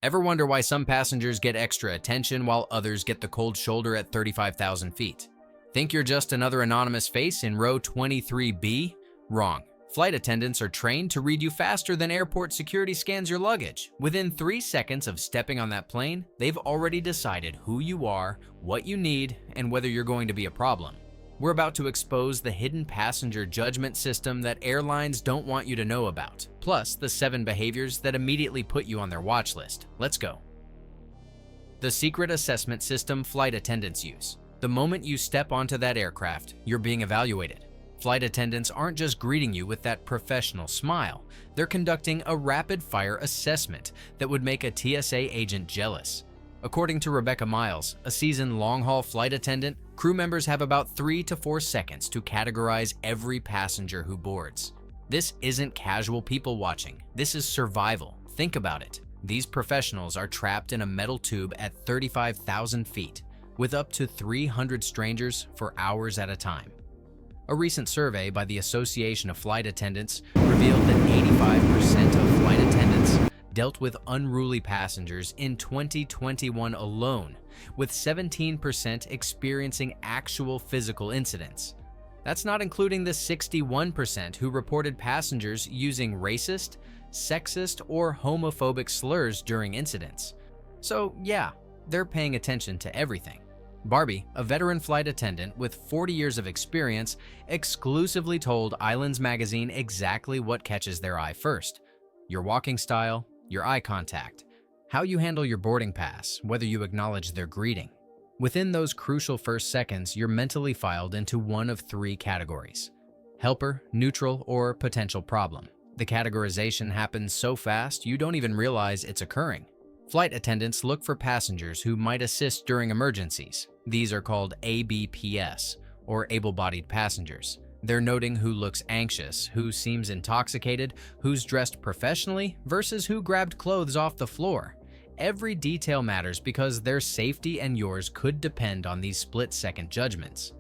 Ever wonder why some passengers get extra attention while others get the cold shoulder at 35,000 feet? Think you're just another anonymous face in row 23B? Wrong. Flight attendants are trained to read you faster than airport security scans your luggage. Within 3 seconds of stepping on that plane, they've already decided who you are, what you need, and whether you're going to be a problem. We're about to expose the hidden passenger judgment system that airlines don't want you to know about, plus the 7 behaviors that immediately put you on their watch list. Let's go. The secret assessment system flight attendants use. The moment you step onto that aircraft, you're being evaluated. Flight attendants aren't just greeting you with that professional smile. They're conducting a rapid-fire assessment that would make a TSA agent jealous. According to Rebecca Miles, a seasoned long-haul flight attendant, crew members have about 3 to 4 seconds to categorize every passenger who boards. This isn't casual people watching. This is survival. Think about it. These professionals are trapped in a metal tube at 35,000 feet with up to 300 strangers for hours at a time. A recent survey by the Association of Flight Attendants revealed that 85% of flight attendants dealt with unruly passengers in 2021 alone, with 17% experiencing actual physical incidents. That's not including the 61% who reported passengers using racist, sexist, or homophobic slurs during incidents. So yeah, they're paying attention to everything. Barbie, a veteran flight attendant with 40 years of experience, exclusively told Islands magazine exactly what catches their eye first: your walking style, your eye contact, how you handle your boarding pass, whether you acknowledge their greeting. Within those crucial first seconds, you're mentally filed into one of 3 categories: helper, neutral, or potential problem. The categorization happens so fast you don't even realize it's occurring. Flight attendants look for passengers who might assist during emergencies. These are called ABPS, or able-bodied passengers. They're noting who looks anxious, who seems intoxicated, who's dressed professionally, versus who grabbed clothes off the floor. Every detail matters because their safety and yours could depend on these split-second judgments.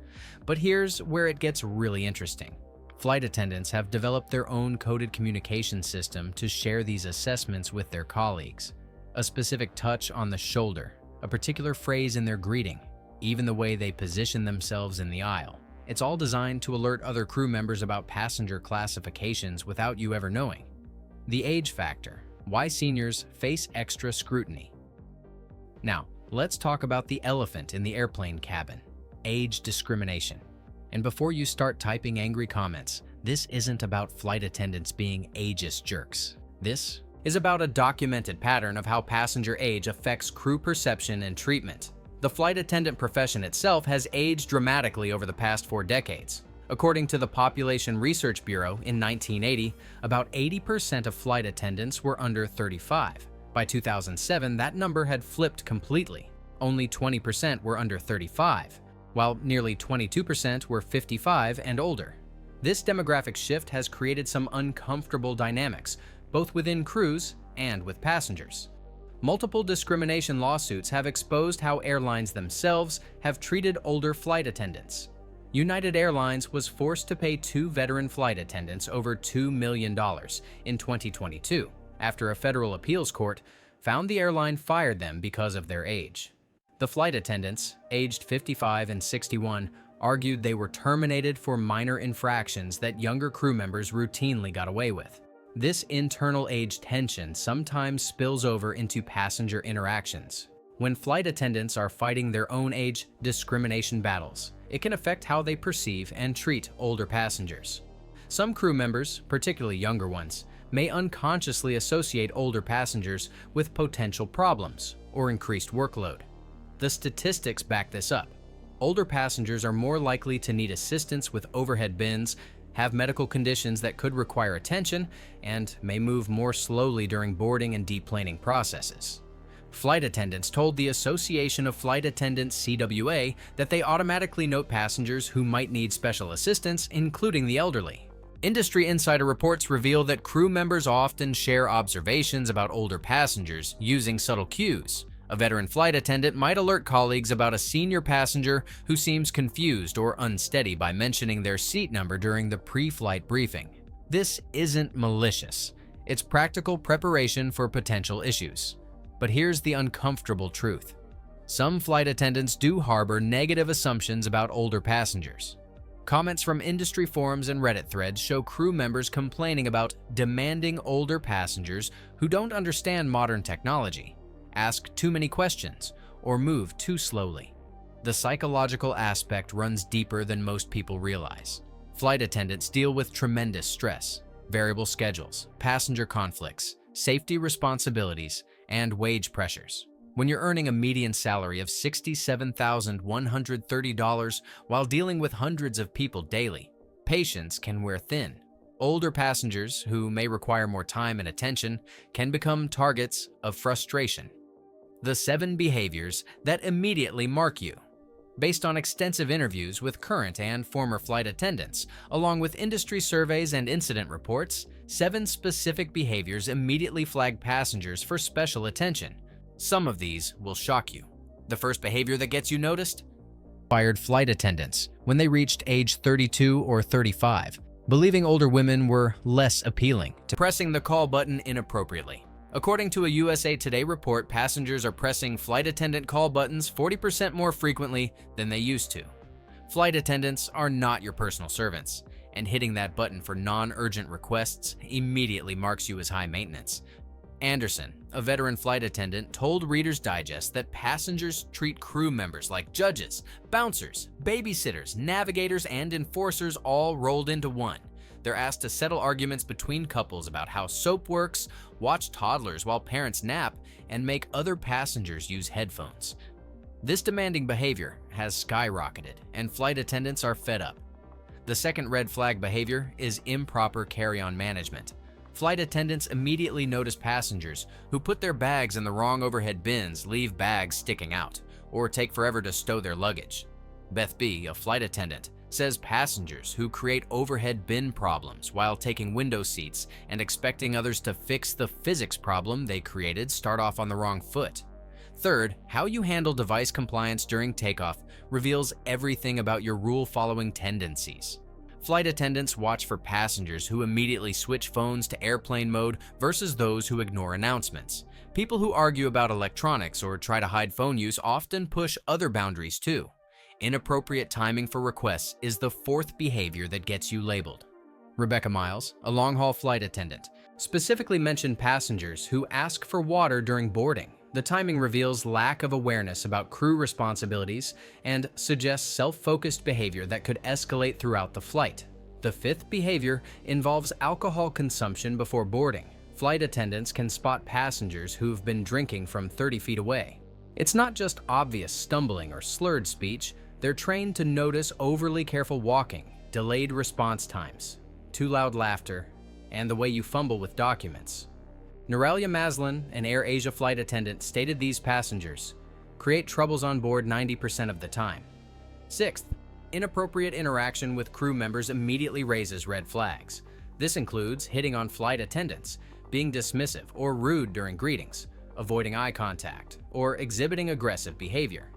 But here's where it gets really interesting. Flight attendants have developed their own coded communication system to share these assessments with their colleagues. A specific touch on the shoulder, a particular phrase in their greeting, even the way they position themselves in the aisle. It's all designed to alert other crew members about passenger classifications without you ever knowing. The age factor: why seniors face extra scrutiny. Now, let's talk about the elephant in the airplane cabin: age discrimination. And before you start typing angry comments, this isn't about flight attendants being ageist jerks. This is about a documented pattern of how passenger age affects crew perception and treatment. The flight attendant profession itself has aged dramatically over the past 4 decades. According to the Population Research Bureau, in 1980, about 80% of flight attendants were under 35. By 2007, that number had flipped completely. Only 20% were under 35, while nearly 22% were 55 and older. This demographic shift has created some uncomfortable dynamics, both within crews and with passengers. Multiple discrimination lawsuits have exposed how airlines themselves have treated older flight attendants. United Airlines was forced to pay 2 veteran flight attendants over $2 million in 2022 after a federal appeals court found the airline fired them because of their age. The flight attendants, aged 55 and 61, argued they were terminated for minor infractions that younger crew members routinely got away with. This internal age tension sometimes spills over into passenger interactions. When flight attendants are fighting their own age discrimination battles, it can affect how they perceive and treat older passengers. Some crew members, particularly younger ones, may unconsciously associate older passengers with potential problems or increased workload. The statistics back this up. Older passengers are more likely to need assistance with overhead bins, have medical conditions that could require attention, and may move more slowly during boarding and deplaning processes. Flight attendants told the Association of Flight Attendants CWA that they automatically note passengers who might need special assistance, including the elderly. Industry insider reports reveal that crew members often share observations about older passengers using subtle cues. A veteran flight attendant might alert colleagues about a senior passenger who seems confused or unsteady by mentioning their seat number during the pre-flight briefing. This isn't malicious. It's practical preparation for potential issues. But here's the uncomfortable truth. Some flight attendants do harbor negative assumptions about older passengers. Comments from industry forums and Reddit threads show crew members complaining about demanding older passengers who don't understand modern technology, ask too many questions, or move too slowly. The psychological aspect runs deeper than most people realize. Flight attendants deal with tremendous stress, variable schedules, passenger conflicts, safety responsibilities, and wage pressures. When you're earning a median salary of $67,130 while dealing with hundreds of people daily, patience can wear thin. Older passengers, who may require more time and attention, can become targets of frustration. The 7 behaviors that immediately mark you. Based on extensive interviews with current and former flight attendants, along with industry surveys and incident reports, 7 specific behaviors immediately flag passengers for special attention. Some of these will shock you. The first behavior that gets you noticed? Fired flight attendants when they reached age 32 or 35, believing older women were less appealing to pressing the call button inappropriately. According to a USA Today report, passengers are pressing flight attendant call buttons 40% more frequently than they used to. Flight attendants are not your personal servants, and hitting that button for non-urgent requests immediately marks you as high maintenance. Anderson, a veteran flight attendant, told Reader's Digest that passengers treat crew members like judges, bouncers, babysitters, navigators, and enforcers all rolled into one. They're asked to settle arguments between couples about how soap works, watch toddlers while parents nap, and make other passengers use headphones. This demanding behavior has skyrocketed, and flight attendants are fed up. The second red flag behavior is improper carry-on management. Flight attendants immediately notice passengers who put their bags in the wrong overhead bins, leave bags sticking out, or take forever to stow their luggage. Beth B., a flight attendant, says passengers who create overhead bin problems while taking window seats and expecting others to fix the physics problem they created start off on the wrong foot. Third, how you handle device compliance during takeoff reveals everything about your rule-following tendencies. Flight attendants watch for passengers who immediately switch phones to airplane mode versus those who ignore announcements. People who argue about electronics or try to hide phone use often push other boundaries too. Inappropriate timing for requests is the 4th behavior that gets you labeled. Rebecca Miles, a long-haul flight attendant, specifically mentioned passengers who ask for water during boarding. The timing reveals lack of awareness about crew responsibilities and suggests self-focused behavior that could escalate throughout the flight. The 5th behavior involves alcohol consumption before boarding. Flight attendants can spot passengers who've been drinking from 30 feet away. It's not just obvious stumbling or slurred speech. They're trained to notice overly careful walking, delayed response times, too loud laughter, and the way you fumble with documents. Norelia Maslin, an AirAsia flight attendant, stated these passengers create troubles on board 90% of the time. 6th, inappropriate interaction with crew members immediately raises red flags. This includes hitting on flight attendants, being dismissive or rude during greetings, avoiding eye contact, or exhibiting aggressive behavior.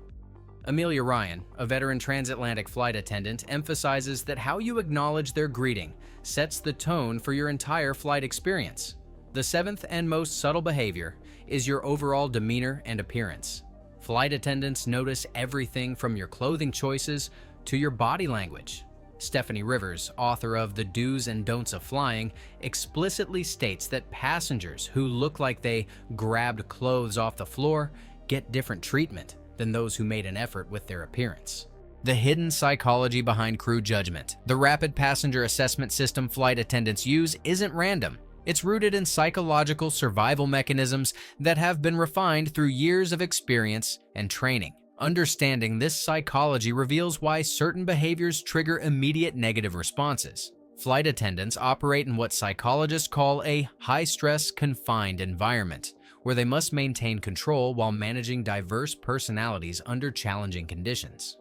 Amelia Ryan, a veteran transatlantic flight attendant, emphasizes that how you acknowledge their greeting sets the tone for your entire flight experience. The 7th and most subtle behavior is your overall demeanor and appearance. Flight attendants notice everything from your clothing choices to your body language. Stephanie Rivers, author of The Do's and Don'ts of Flying, explicitly states that passengers who look like they grabbed clothes off the floor get different treatment than those who made an effort with their appearance. The hidden psychology behind crew judgment. The rapid passenger assessment system flight attendants use isn't random. It's rooted in psychological survival mechanisms that have been refined through years of experience and training. Understanding this psychology reveals why certain behaviors trigger immediate negative responses. Flight attendants operate in what psychologists call a high-stress, confined environment, where they must maintain control while managing diverse personalities under challenging conditions.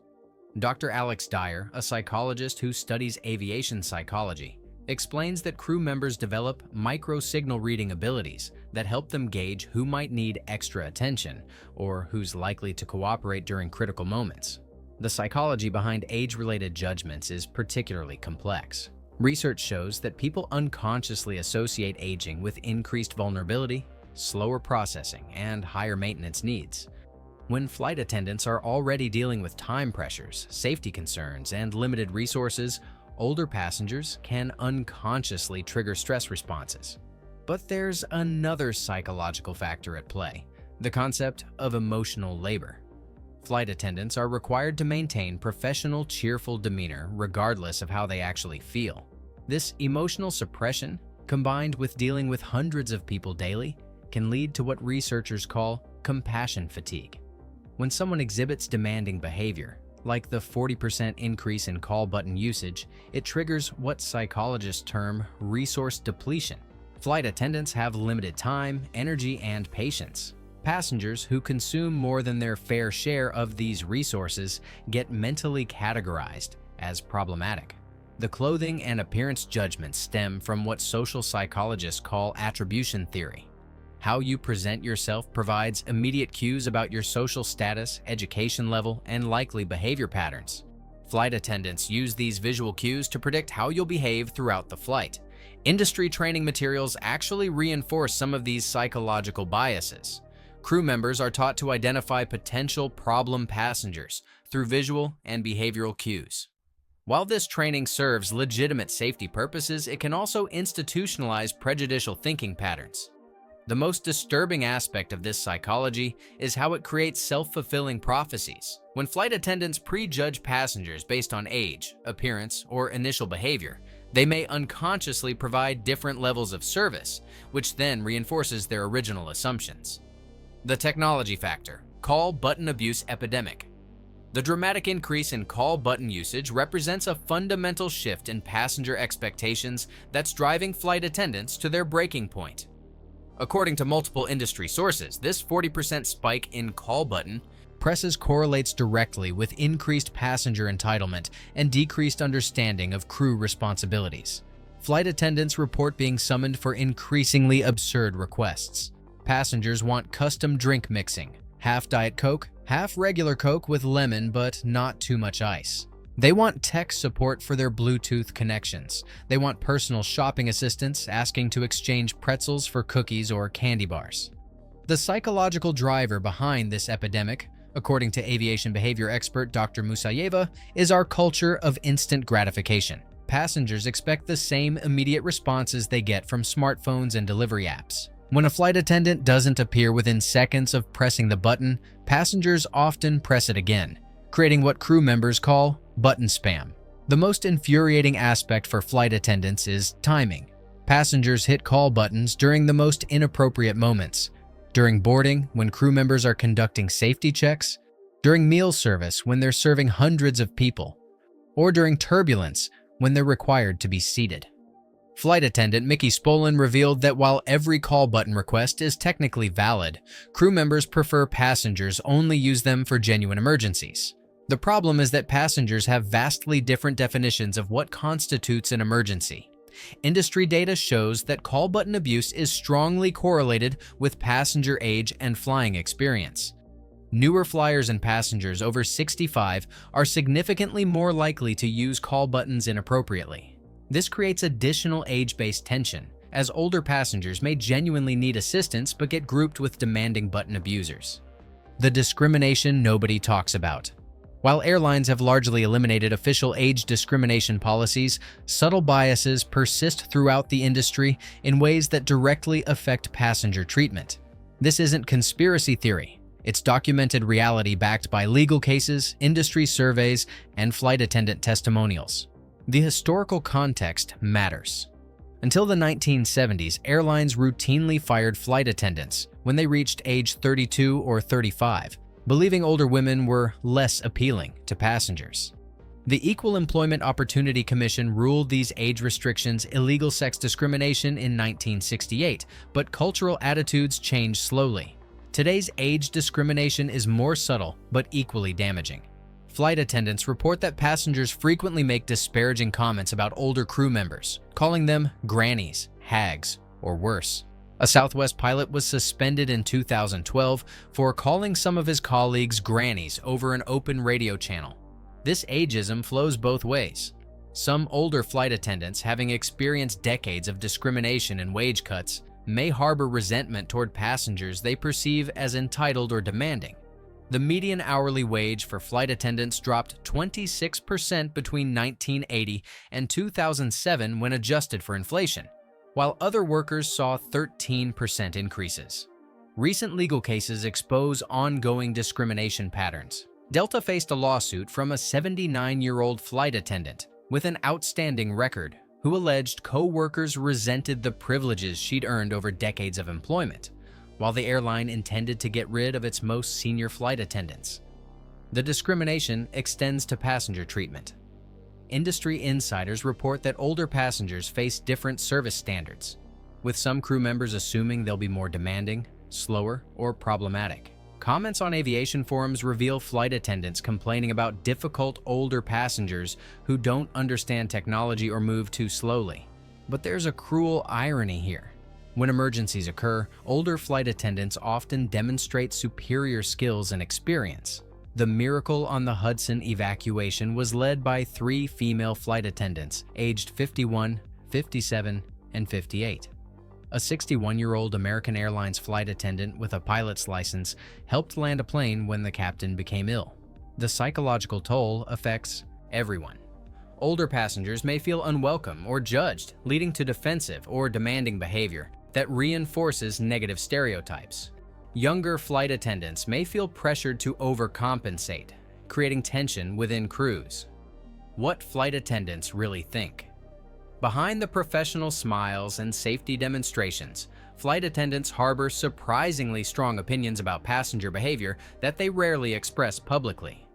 Dr. Alex Dyer, a psychologist who studies aviation psychology, explains that crew members develop micro-signal reading abilities that help them gauge who might need extra attention or who's likely to cooperate during critical moments. The psychology behind age-related judgments is particularly complex. Research shows that people unconsciously associate aging with increased vulnerability, slower processing, and higher maintenance needs. When flight attendants are already dealing with time pressures, safety concerns, and limited resources, older passengers can unconsciously trigger stress responses. But there's another psychological factor at play: the concept of emotional labor. Flight attendants are required to maintain professional, cheerful demeanor regardless of how they actually feel. This emotional suppression, combined with dealing with hundreds of people daily, can lead to what researchers call compassion fatigue. When someone exhibits demanding behavior, like the 40% increase in call button usage, it triggers what psychologists term resource depletion. Flight attendants have limited time, energy, and patience. Passengers who consume more than their fair share of these resources get mentally categorized as problematic. The clothing and appearance judgments stem from what social psychologists call attribution theory. How you present yourself provides immediate cues about your social status, education level, and likely behavior patterns. Flight attendants use these visual cues to predict how you'll behave throughout the flight. Industry training materials actually reinforce some of these psychological biases. Crew members are taught to identify potential problem passengers through visual and behavioral cues. While this training serves legitimate safety purposes, it can also institutionalize prejudicial thinking patterns. The most disturbing aspect of this psychology is how it creates self-fulfilling prophecies. When flight attendants prejudge passengers based on age, appearance, or initial behavior, they may unconsciously provide different levels of service, which then reinforces their original assumptions. The technology factor: call button abuse epidemic. The dramatic increase in call button usage represents a fundamental shift in passenger expectations that's driving flight attendants to their breaking point. According to multiple industry sources, this 40% spike in call button presses correlates directly with increased passenger entitlement and decreased understanding of crew responsibilities. Flight attendants report being summoned for increasingly absurd requests. Passengers want custom drink mixing, half Diet Coke, half regular Coke with lemon but not too much ice. They want tech support for their Bluetooth connections. They want personal shopping assistants asking to exchange pretzels for cookies or candy bars. The psychological driver behind this epidemic, according to aviation behavior expert Dr. Musayeva, is our culture of instant gratification. Passengers expect the same immediate responses they get from smartphones and delivery apps. When a flight attendant doesn't appear within seconds of pressing the button, passengers often press it again, creating what crew members call button spam. The most infuriating aspect for flight attendants is timing. Passengers hit call buttons during the most inappropriate moments: during boarding, when crew members are conducting safety checks, during meal service, when they're serving hundreds of people, or during turbulence, when they're required to be seated. Flight attendant Mickey Spolin revealed that while every call button request is technically valid, crew members prefer passengers only use them for genuine emergencies. The problem is that passengers have vastly different definitions of what constitutes an emergency. Industry data shows that call button abuse is strongly correlated with passenger age and flying experience. Newer flyers and passengers over 65 are significantly more likely to use call buttons inappropriately. This creates additional age-based tension, as older passengers may genuinely need assistance but get grouped with demanding button abusers. The discrimination nobody talks about. While airlines have largely eliminated official age discrimination policies, subtle biases persist throughout the industry in ways that directly affect passenger treatment. This isn't conspiracy theory. It's documented reality backed by legal cases, industry surveys, and flight attendant testimonials. The historical context matters. Until the 1970s, airlines routinely fired flight attendants when they reached age 32 or 35, believing older women were less appealing to passengers. The Equal Employment Opportunity Commission ruled these age restrictions illegal sex discrimination in 1968, but cultural attitudes changed slowly. Today's age discrimination is more subtle but equally damaging. Flight attendants report that passengers frequently make disparaging comments about older crew members, calling them grannies, hags, or worse. A Southwest pilot was suspended in 2012 for calling some of his colleagues grannies over an open radio channel. This ageism flows both ways. Some older flight attendants, having experienced decades of discrimination and wage cuts, may harbor resentment toward passengers they perceive as entitled or demanding. The median hourly wage for flight attendants dropped 26% between 1980 and 2007 when adjusted for inflation, while other workers saw 13% increases. Recent legal cases expose ongoing discrimination patterns. Delta faced a lawsuit from a 79-year-old flight attendant with an outstanding record who alleged co-workers resented the privileges she'd earned over decades of employment, while the airline intended to get rid of its most senior flight attendants. The discrimination extends to passenger treatment. Industry insiders report that older passengers face different service standards, with some crew members assuming they'll be more demanding, slower, or problematic. Comments on aviation forums reveal flight attendants complaining about difficult older passengers who don't understand technology or move too slowly. But there's a cruel irony here. When emergencies occur, older flight attendants often demonstrate superior skills and experience. The Miracle on the Hudson evacuation was led by 3 female flight attendants aged 51, 57, and 58. A 61-year-old American Airlines flight attendant with a pilot's license helped land a plane when the captain became ill. The psychological toll affects everyone. Older passengers may feel unwelcome or judged, leading to defensive or demanding behavior that reinforces negative stereotypes. Younger flight attendants may feel pressured to overcompensate, creating tension within crews. What flight attendants really think. Behind the professional smiles and safety demonstrations, flight attendants harbor surprisingly strong opinions about passenger behavior that they rarely express publicly.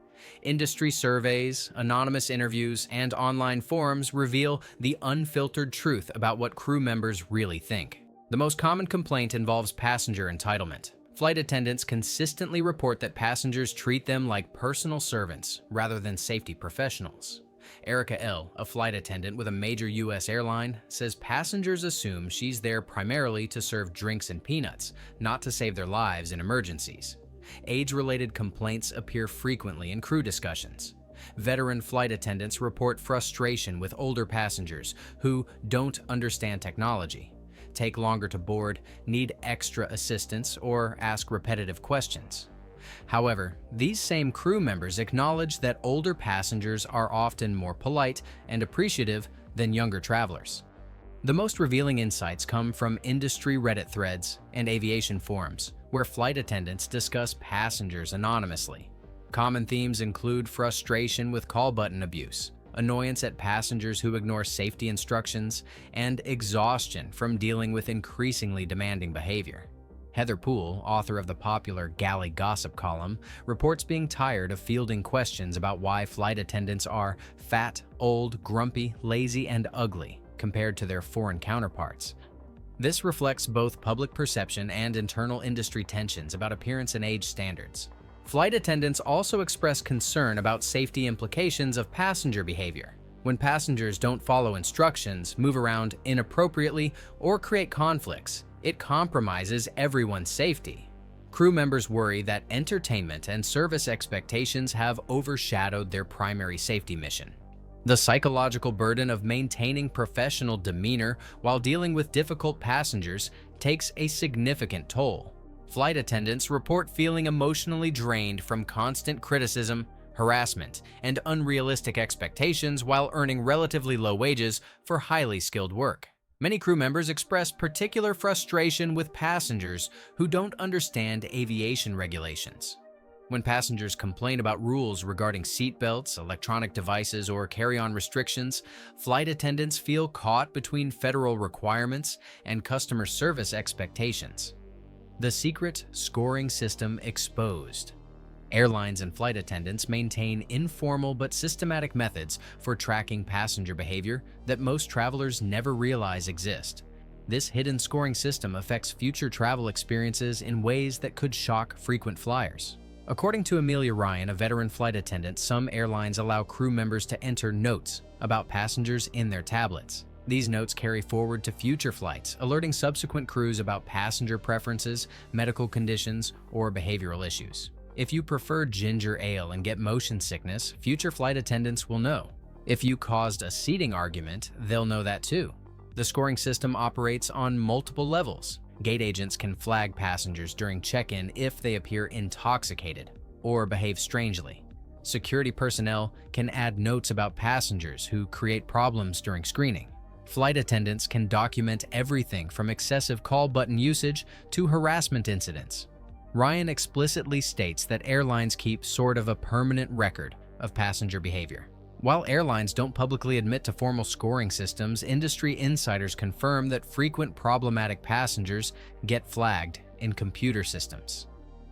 Industry surveys, anonymous interviews, and online forums reveal the unfiltered truth about what crew members really think. The most common complaint involves passenger entitlement. Flight attendants consistently report that passengers treat them like personal servants rather than safety professionals. Erica L., a flight attendant with a major U.S. airline, says passengers assume she's there primarily to serve drinks and peanuts, not to save their lives in emergencies. Age-related complaints appear frequently in crew discussions. Veteran flight attendants report frustration with older passengers who don't understand technology, take longer to board, need extra assistance, or ask repetitive questions. However, these same crew members acknowledge that older passengers are often more polite and appreciative than younger travelers. The most revealing insights come from industry Reddit threads and aviation forums, where flight attendants discuss passengers anonymously. Common themes include frustration with call button abuse, annoyance at passengers who ignore safety instructions, and exhaustion from dealing with increasingly demanding behavior. Heather Poole, author of the popular Galley Gossip column, reports being tired of fielding questions about why flight attendants are fat, old, grumpy, lazy, and ugly compared to their foreign counterparts. This reflects both public perception and internal industry tensions about appearance and age standards. Flight attendants also express concern about safety implications of passenger behavior. When passengers don't follow instructions, move around inappropriately, or create conflicts, it compromises everyone's safety. Crew members worry that entertainment and service expectations have overshadowed their primary safety mission. The psychological burden of maintaining professional demeanor while dealing with difficult passengers takes a significant toll. Flight attendants report feeling emotionally drained from constant criticism, harassment, and unrealistic expectations while earning relatively low wages for highly skilled work. Many crew members express particular frustration with passengers who don't understand aviation regulations. When passengers complain about rules regarding seatbelts, electronic devices, or carry-on restrictions, flight attendants feel caught between federal requirements and customer service expectations. The secret scoring system exposed. Airlines and flight attendants maintain informal but systematic methods for tracking passenger behavior that most travelers never realize exist. This hidden scoring system affects future travel experiences in ways that could shock frequent flyers. According to Amelia Ryan, a veteran flight attendant, some airlines allow crew members to enter notes about passengers in their tablets. These notes carry forward to future flights, alerting subsequent crews about passenger preferences, medical conditions, or behavioral issues. If you prefer ginger ale and get motion sickness, future flight attendants will know. If you caused a seating argument, they'll know that too. The scoring system operates on multiple levels. Gate agents can flag passengers during check-in if they appear intoxicated or behave strangely. Security personnel can add notes about passengers who create problems during screening. Flight attendants can document everything from excessive call button usage to harassment incidents. Ryan explicitly states that airlines keep sort of a permanent record of passenger behavior. While airlines don't publicly admit to formal scoring systems, industry insiders confirm that frequent problematic passengers get flagged in computer systems.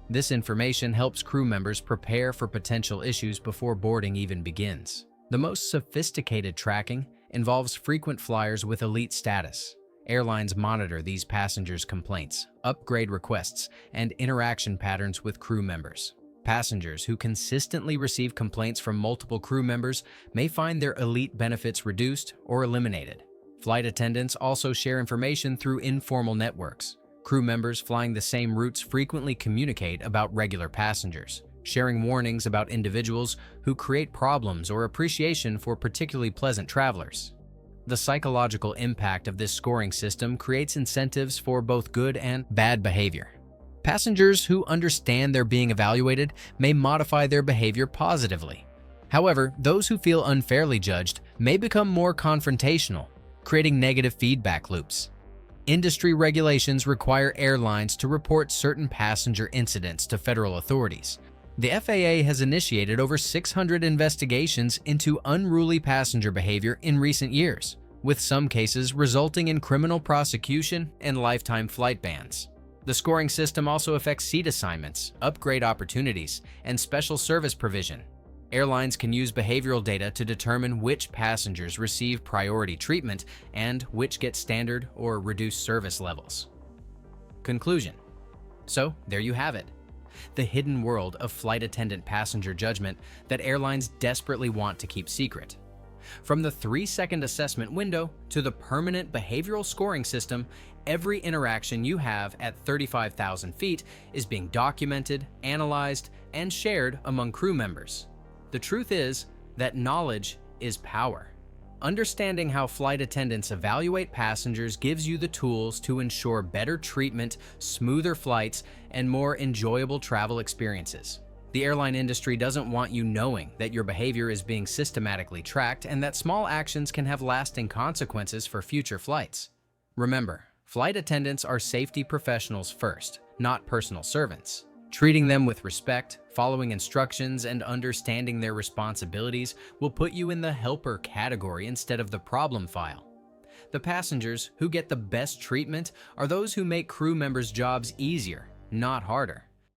This information helps crew members prepare for potential issues before boarding even begins. The most sophisticated tracking involves frequent flyers with elite status. Airlines monitor these passengers' complaints, upgrade requests, and interaction patterns with crew members. Passengers who consistently receive complaints from multiple crew members may find their elite benefits reduced or eliminated. Flight attendants also share information through informal networks. Crew members flying the same routes frequently communicate about regular passengers, sharing warnings about individuals who create problems or appreciation for particularly pleasant travelers. The psychological impact of this scoring system creates incentives for both good and bad behavior. Passengers who understand they're being evaluated may modify their behavior positively. However, those who feel unfairly judged may become more confrontational, creating negative feedback loops. Industry regulations require airlines to report certain passenger incidents to federal authorities. The FAA has initiated over 600 investigations into unruly passenger behavior in recent years, with some cases resulting in criminal prosecution and lifetime flight bans. The scoring system also affects seat assignments, upgrade opportunities, and special service provision. Airlines can use behavioral data to determine which passengers receive priority treatment and which get standard or reduced service levels. Conclusion. So, there you have it. The hidden world of flight attendant passenger judgment that airlines desperately want to keep secret. From the 3-second assessment window to the permanent behavioral scoring system, every interaction you have at 35,000 feet is being documented, analyzed, and shared among crew members. The truth is that knowledge is power. Understanding how flight attendants evaluate passengers gives you the tools to ensure better treatment, smoother flights, and more enjoyable travel experiences. The airline industry doesn't want you knowing that your behavior is being systematically tracked and that small actions can have lasting consequences for future flights. Remember, flight attendants are safety professionals first, not personal servants. Treating them with respect, following instructions, and understanding their responsibilities will put you in the helper category instead of the problem file. The passengers who get the best treatment are those who make crew members' jobs easier, not harder.